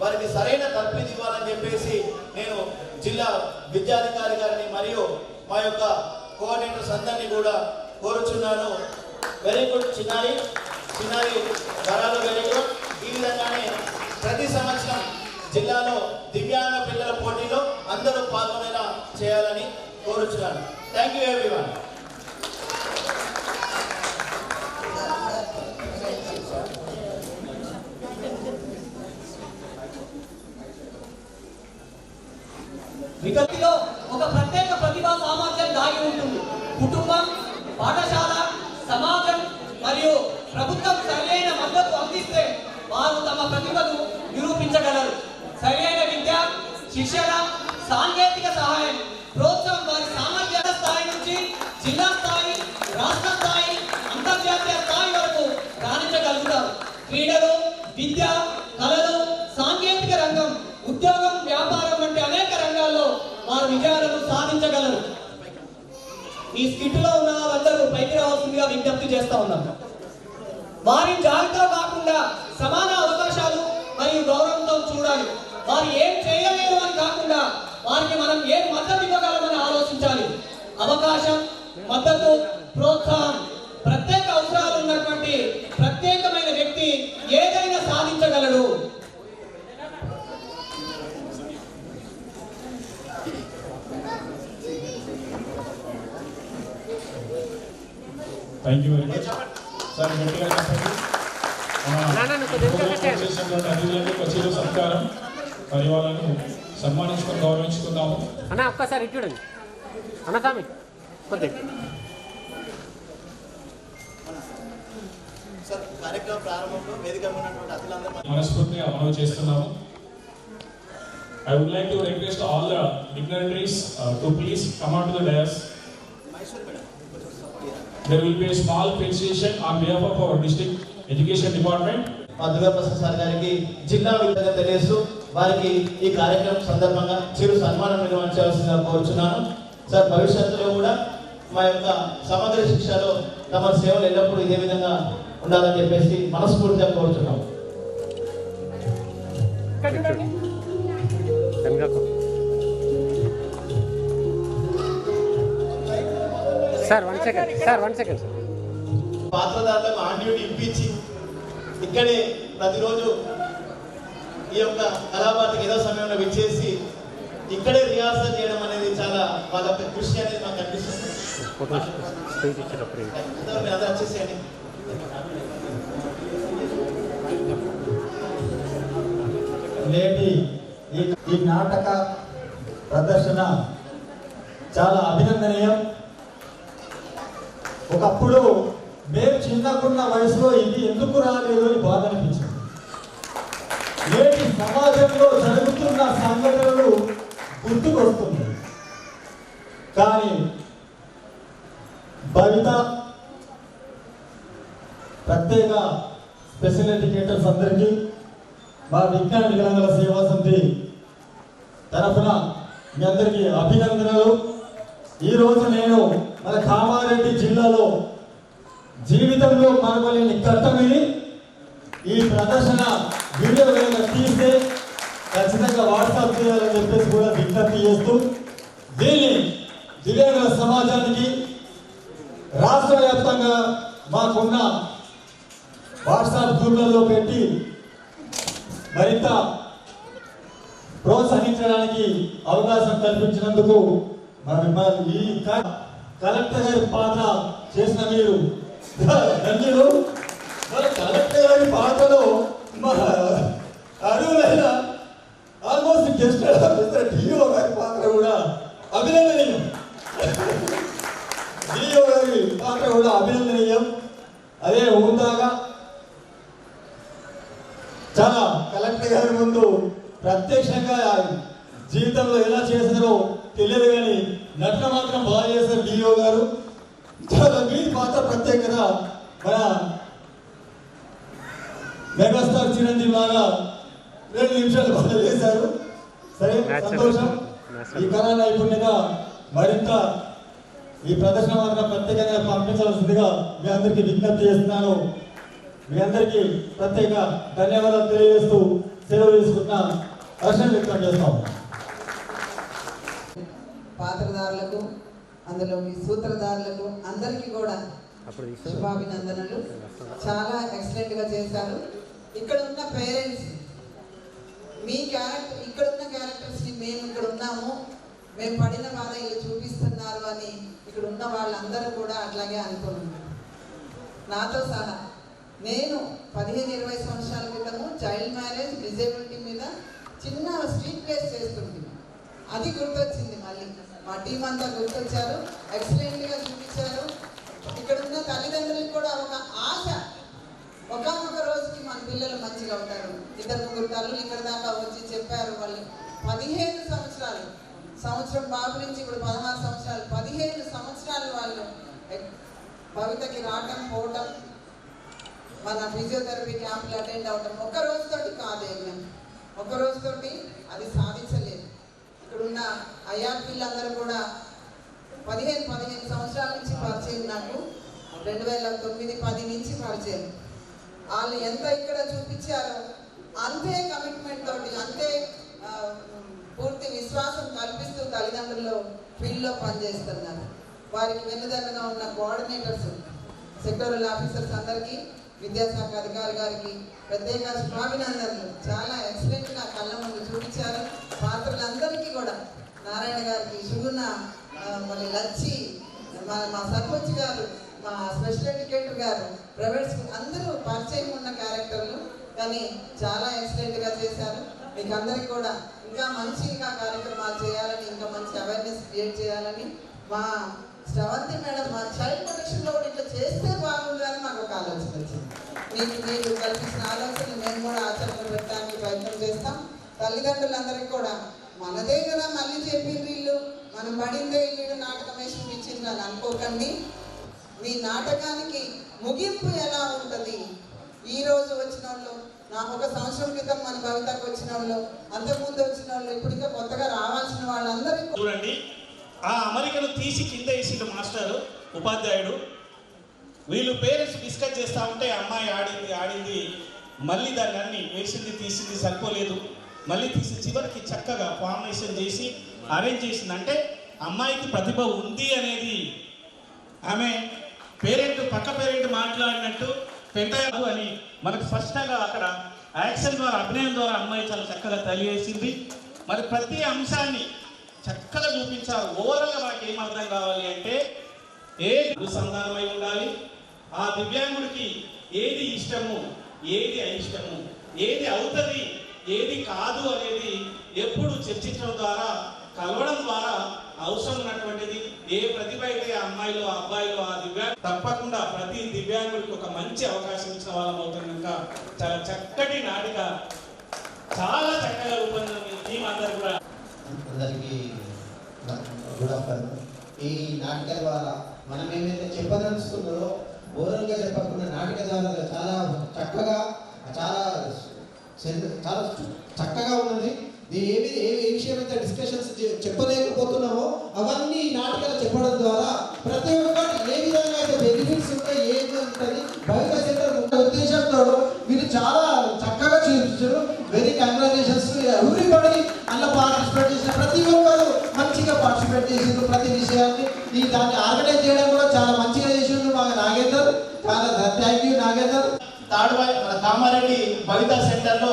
వారికి సరైన తర్ఫీదు ఇవ్వాలని చెప్పేసి నేను జిల్లా విద్యాధికారి గారిని మరియు మా యొక్క కోఆర్డినేటర్స్ అందరినీ కూడా కోరుచున్నాను. వెరీ గుడ్ చిన్నారి వరాలు వెరీ గుడ్. ఈ విధంగానే ప్రతి సంవత్సరం జిల్లాలో దివ్యాంగ పిల్లల పోటీలో అందరూ పాల్గొనేలా చేయాలని కోరుచున్నాను. Thank you everyone. వికల్పిలో ఒక ప్రత్యేక ప్రతిభా సామర్థ్యం దాగి ఉంటుంది. కుటుంబం, పాఠశాల, సమాజం మరియు ప్రభుత్వం సరైన మద్దతు అందిస్తే వారు తమ ప్రతిభను నిరూపించగలరు. సరైన విద్య, శిక్షణ, సాంకేతిక సహాయం, ప్రోత్సాహం వారి సామర్థ్య స్థాయి నుంచి జిల్లా స్థాయి, రాష్ట్ర స్థాయి, అంతర్జాతీయ స్థాయి వరకు రాణించగలుగుతారు. క్రీడలు, విద్య, కళలు, సాంకేతిక రంగం, ఉద్యోగం, వ్యాపారం వంటి అనేక రంగాల్లో వారు విజయాలను సాధించగలరు. ఈ స్కిట్ లో ఉన్న వాళ్ళందరూ పైకి రావాల్సిందిగా విజ్ఞప్తి చేస్తా ఉన్నాం. వారి జాబితాలో కాకుండా సమాన అవకాశాలు మరియు గౌరవంతో చూడాలి. వారు ఏం చేయలేరు అని కాకుండా వారికి మనం ఏం మద్దతు ఇవ్వగలమని ఆలోచించాలి. అవకాశం, మద్దతు, ప్రోత్సాహం, ప్రత్యేక అవసరాలు ఉన్నటువంటి ప్రత్యేకమైన వ్యక్తి ఏదైనా సాధించగలడు. Thank you very much sir. గట్టిగా చెప్పండి. అతిథులకు కచేరీ సత్కారం మరి వాళ్ళను సన్మానించుకొని గౌరవించుకుందాము. అన్న ఒక్కసారి ఇటు చూడండి అన్న స్వామి కొద్దిగా సార్ కార్యక్రమ ప్రారంభంలో వేదిక ఉన్నటువంటి అతిథులందరూ మనస్ఫూర్తిగా మనవి చేస్తున్నాము. I would like to request all the dignitaries to please come out to the dais. There will be a small felicitation on behalf of our district education department. Durga Prasad sir గారికి జిల్లా విద్యార్థులు తెలియజేస్తూ వారికి ఈ కార్యక్రమం సందర్భంగా చిరు సన్మానం నిర్వహించాల్సిందిగా కోరుచున్నాను. సార్ భవిష్యత్తులో కూడా మా యొక్క సమగ్ర శిక్షలో తమ సేవలు ఎల్లప్పుడూ ఇదే విధంగా ఉండాలని చెప్పేసి మనస్ఫూర్తిగా కోరుచున్నాం. Sir 1 second sir 1 second sir. పాత్రదారులకు ఆన్ డ్యూటీ ఇప్పించి ఇక్కడే ప్రతిరోజు ఈ యొక్క కళాభారతికి ఏదో సమయంలో విచ్చేసి ఇక్కడే రిహార్సల్ చేయడం అనేది చాలా వాళ్ళ కృషి అనేది మాకు అనిపిస్తుంది. మీరు అందరూ వచ్చేసేయండి. నేటి ఈ నాటక ప్రదర్శన చాలా అభినందనీయం. ఒకప్పుడు మేము చిన్నకున్న వయసులో ఇది ఎందుకు రాలేదు అని బాధ అనిపించింది. నేటి సమాజంలో జరుగుతున్న సంఘటనలు గుర్తుకొస్తున్నాయి. కానీ భవిత ప్రత్యేక స్పెషల్ ఎడ్యుకేటర్స్ అందరికీ మా విజ్ఞాన వికలాంగుల సేవా సమితి తరఫున మీ అందరికీ అభినందనలు. ఈరోజు నేను మన కామారెడ్డి జిల్లాలో జీవితంలో మరవలేని ఘట్టమిది. ఈ ప్రదర్శన వీడియో కనుక తీస్తే ఖచ్చితంగా వాట్సాప్ చేయాలని చెప్పేసి కూడా విజ్ఞప్తి చేస్తూ దీన్ని దివ్యాంగుల సమాజానికి రాష్ట్ర వ్యాప్తంగా మాకున్న వాట్సాప్ గ్రూప్లలో పెట్టి మరింత ప్రోత్సహించడానికి అవకాశం కల్పించినందుకు ఈ కలెక్టర్ గారి పాత్ర చేసిన మీరు ధన్యులు. మరి కలెక్టర్ గారి పాత్రలో అరువులైన ఆల్మోస్ట్ గెస్ట్ ఆఫీసర్ డిఓ గారి పాత్ర కూడా అభినందనీయం. డిఓ గారి పాత్ర కూడా అభినందనీయం. అదే హోందాగా చాలా కలెక్టర్ గారి ముందు ప్రత్యక్షంగా జీవితంలో ఎలా చేశారో తెలియదు, కానీ నటన మాత్రం బాగా చేశారు డిఓ గారు. చాలా మీ పాత్ర ప్రత్యేకత మన మెగాస్టార్ చిరంజీవి లాగా 2 నిమిషాలు బాగా చేశారు. సరే, సంతోషం. ఈ కళా నైపుణ్యత మరింత ఈ ప్రదర్శన మాత్రం ప్రత్యేకంగా పంపించవలసిందిగా మీ అందరికీ విజ్ఞప్తి చేస్తున్నాను. మీ అందరికీ ప్రత్యేక ధన్యవాదాలు తెలియజేస్తూ సెలవు తీసుకుంటున్న హర్షం వ్యక్తం చేస్తాం. పాత్రదారులకు, అందులో మీ సూత్రధారులకు అందరికీ కూడా శుభాభినందనలు. చాలా ఎక్సలెంట్గా చేశారు. ఇక్కడ ఉన్న పేరెంట్స్ మీ క్యారెక్టర్, ఇక్కడ ఉన్న క్యారెక్టర్స్ని మేము ఇక్కడ ఉన్నాము, మేము పడిన బాధ ఇలా చూపిస్తున్నారు అని ఇక్కడ ఉన్న వాళ్ళందరూ కూడా అట్లాగే అనుకున్నారు. నాతో సహా నేను 15-20 సంవత్సరాల క్రితము చైల్డ్ మ్యారేజ్, డిజేబిలిటీ మీద చిన్న స్ట్రీట్ ప్లేస్ చేస్తుంటుంది. అది గుర్తొచ్చింది. మళ్ళీ మా టీం అంతా గుర్తొచ్చారు, ఎక్సలెంట్గా చూపించారు. ఇక్కడ ఉన్న తల్లిదండ్రులకు కూడా ఒక ఆశ, ఒకనొక రోజుకి మన పిల్లలు మంచిగా ఉంటారు. 2-3 తల్లులు ఇక్కడ దాకా వచ్చి చెప్పారు. వాళ్ళు 15 సంవత్సరాలు, సంవత్సరం బాబు నుంచి ఇప్పుడు 16 సంవత్సరాలు, 15 సంవత్సరాలు వాళ్ళు భవితకి రావటం పోవటం, మన ఫిజియోథెరపీ క్యాంపులు అటెండ్ అవటం ఒక్క రోజుతోటి కాదు, ఒక్క రోజుతోటి అది సాధించలేదు. ఇక్కడున్న ఐఆర్పీలందరూ కూడా 15 సంవత్సరాల నుంచి పరిచయం. నాకు 2009-10 నుంచి పరిచయం. వాళ్ళు ఎంత ఇక్కడ చూపించారో అంతే కమిట్మెంట్ తోటి, అంతే పూర్తి విశ్వాసం కల్పిస్తూ తల్లిదండ్రులు ఫీల్డ్లో పనిచేస్తున్నారు. వారికి వెన్నుదన్నుగా ఉన్న కోఆర్డినేటర్స్, సెక్టోరల్ ఆఫీసర్స్ అందరికీ, విద్యాశాఖ అధికారి గారికి ప్రత్యేక శుభాభినందనలు. చాలా ఎక్సలెంట్గా కళ్ళ ముందు చూపించారు. పాత్రలందరికీ కూడా నారాయణ గారికి, శుగుణ, మళ్ళీ లచ్చి, మా సర్పంచ్ గారు, మా స్పెషల్ ఎడ్యుకేటర్ గారు, ప్రైవేట్ స్కూల్ అందరూ పరిచయం ఉన్న క్యారెక్టర్లు, కానీ చాలా ఎక్సలెంట్గా చేశారు. మీకు అందరికీ కూడా ఇంకా మంచిగా కార్యక్రమాలు చేయాలని, ఇంకా మంచి అవేర్నెస్ క్రియేట్ చేయాలని మా శ్రవంతి మేడం మా చైల్డ్ ప్రొటెక్షన్లో ఇట్లా చేస్తే బాగుంది అని మాకు ఒక ఆలోచన వచ్చింది. మీరు కల్పించిన ఆలోచన మేము కూడా ఆచరణలో పెట్టడానికి ప్రయత్నం చేస్తాం. తల్లిదండ్రులందరికీ కూడా మనదే కదా మళ్ళీ చెప్పింది ఇల్లు, మనం పడిందే ఇల్లు నాటకం వేసి ఇచ్చింది అని అనుకోకండి. మీ నాటకానికి ముగింపు ఎలా ఉంటుంది? ఈరోజు వచ్చిన వాళ్ళు, నాకు 1 సంవత్సరం క్రితం మన భవితకు వచ్చిన వాళ్ళు, అంతకుముందు వచ్చిన వాళ్ళు, ఇప్పుడు ఇంకా కొత్తగా రావాల్సిన వాళ్ళందరికీ చూడండి. ఆ అమరికను తీసి కింద వేసిండు మాస్టర్, ఉపాధ్యాయుడు. వీళ్ళు పేరెంట్స్ డిస్కస్ చేస్తూ ఉంటే అమ్మాయి ఆడింది మళ్ళీ దాన్ని అన్ని వేసింది తీసింది సరిపోలేదు, మళ్ళీ తీసి చివరికి చక్కగా ఫార్మేషన్ చేసి అరేంజ్ చేసింది. అంటే అమ్మాయికి ప్రతిభ ఉంది అనేది ఆమె పక్క పేరెంట్ మాట్లాడినట్టు పెంటారు అని మనకు స్పష్టంగా అక్కడ యాక్షన్ ద్వారా, అభినయం ద్వారా అమ్మాయి చాలా చక్కగా తెలియజేసింది. మరి ప్రతి అంశాన్ని చక్కగా చూపించారు. ఓవరాల్గా మనకి ఏం అర్థం కావాలి అంటే ఏది అనుసంధానమై ఉండాలి, ఆ దివ్యాంగుడికి ఏది ఇష్టము, ఏది అయిష్టము, ఏది అవుతుంది, ఏది కాదు అనేది ఎప్పుడు చర్చించడం ద్వారా, కలవడం ద్వారా అవసరం ఉన్నటువంటిది. ఏ ప్రతిభ అయితే ఆ అమ్మాయిలో అబ్బాయిలో ఆ దివ్యాంగ తప్పకుండా ప్రతి దివ్యాంగుడికి ఒక మంచి అవకాశం ఇచ్చిన వాళ్ళం అవుతుంది కనుక చాలా చక్కటి నాటిక చాలా చక్కగా రూపొందింది టీం అందరూ కూడా. అందరికీ గుడ్ ఆఫ్టర్నూన్. ఈ నాటిక ద్వారా మనం ఏమైతే చెప్పదలుచుకున్నారో ఓరల్గా చెప్పకుండా నాటిక ద్వారా చాలా చక్కగా చాలా చక్కగా ఉన్నది. ఏ విషయం అయితే డిస్కషన్స్ చెప్పలేకపోతున్నామో అవన్నీ నాటికలు చెప్పడం ద్వారా ప్రతి ఒక్కటి ఏ విధంగా అయితే బెనిఫిట్స్ ఉంటాయి ఏది ఉంటుంది బయట సెంటర్ ఉద్దేశంతో మీరు చాలా చక్కగా చూపించారు. Very congratulations everybody. అలా పార్టిసిపేట్ చేసిన ప్రతి ఒక్కరు మంచిగా పార్టిసిపేట్ చేసిండ్రు. ప్రతి విషయాన్ని దాన్ని ఆర్గనైజ్ చేయడం కూడా చాలా మంచిగా చేసిండ్రు మా నాగేందర్. చాలా థ్యాంక్ యూ నాగేందర్. తాడువాయి మన కామారెడ్డి భవిత సెంటర్లో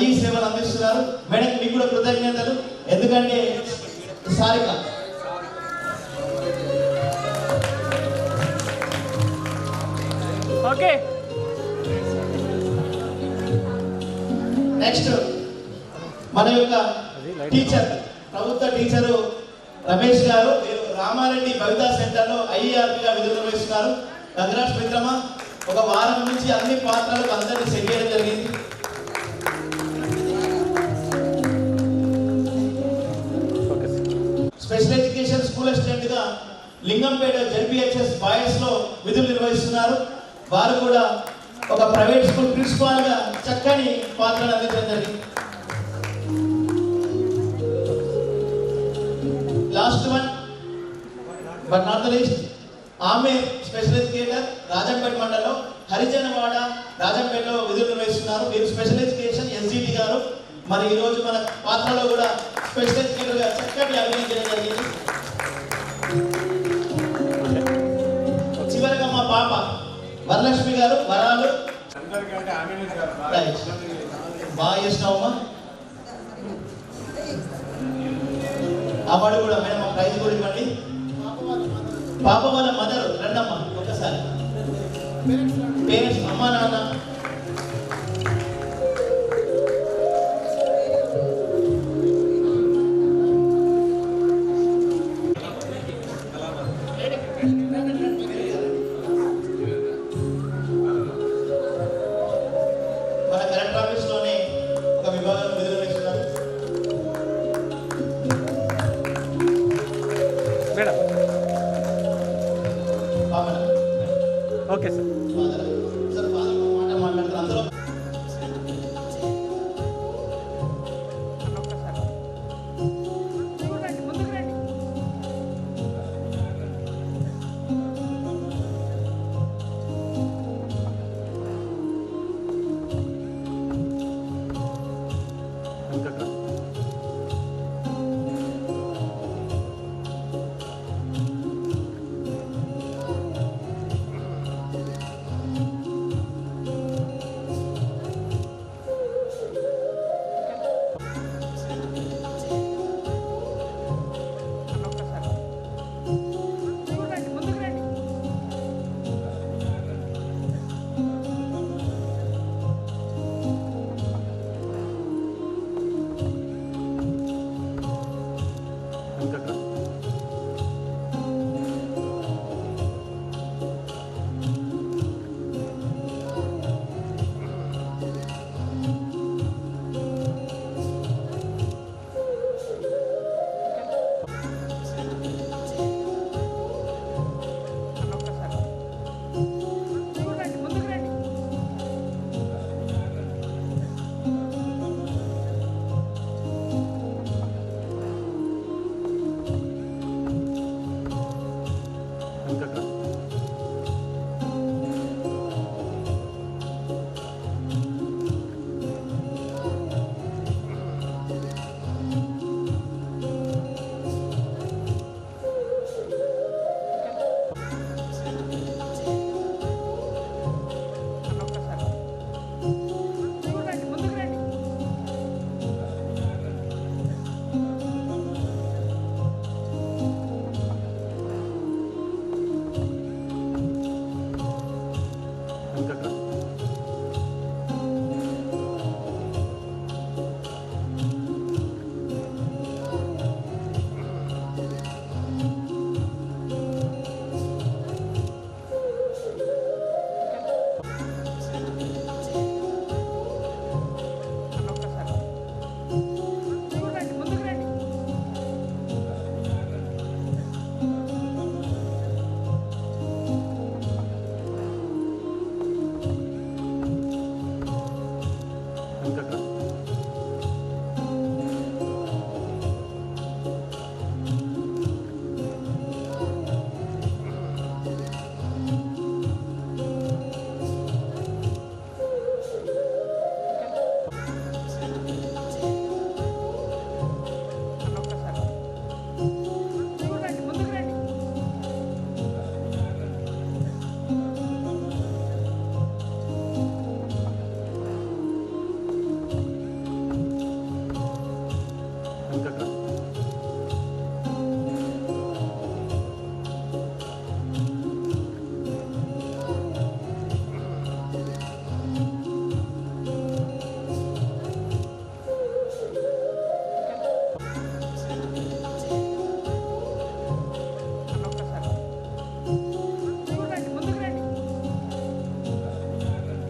ఈ సేవలు అందిస్తున్నారు. మేడం మీకు కూడా కృతజ్ఞతలు. ఎందుకంటే సారిక ఓకే. నెక్స్ట్ మన యొక్క టీచర్ ప్రభుత్వ టీచరు రమేష్ గారు రామారెడ్డి భవిత సెంటర్లో ఐఈఆర్పీగా విధులు నిర్వహిస్తున్నారు. కంగ్రాట్స్ మిత్రమా. ఒక వారం నుంచి అన్ని పాత్రలకు అందరినీ సెట్ చేయడం జరిగింది. స్పెషల్ ఎడ్యుకేషన్ స్కూల్ అసిస్టెంట్ గా లింగంపేట జెడ్పీహెచ్ఎస్ బాయ్స్ లో విధులు నిర్వహిస్తున్నారు. వారు కూడా ఒక ప్రైవేట్ స్కూల్ ప్రిన్సిపాల్ గా చక్కని పాత్రను అందించడం జరిగింది. Last one but not the least ఆమె స్పెషల్ ఎడ్యుకేటర్ రాజంపేట మండలంలో హరిజనవాడ రాజంపేటలో విధులు నిర్వహిస్తున్నారు. వీరు స్పెషల్ ఎడ్యుకేషన్ ఎస్జిటి గారు. మరి ఈరోజు మన పాత్రలో కూడా స్పెషల్ ఎడ్యుకేటర్ గా చక్కటి అభినయించడం జరిగింది. చివరిగా మా పాప వరలక్ష్మి గారు వరాలు బాగా చేసినావమ్మా. అవార్డు కూడా మేడం ప్రైజ్ కూడా ఇవ్వండి. పాప వాళ్ళ మదర్ రండమ్మా ఒకసారి. పేరెంట్స్ అమ్మా నాన్న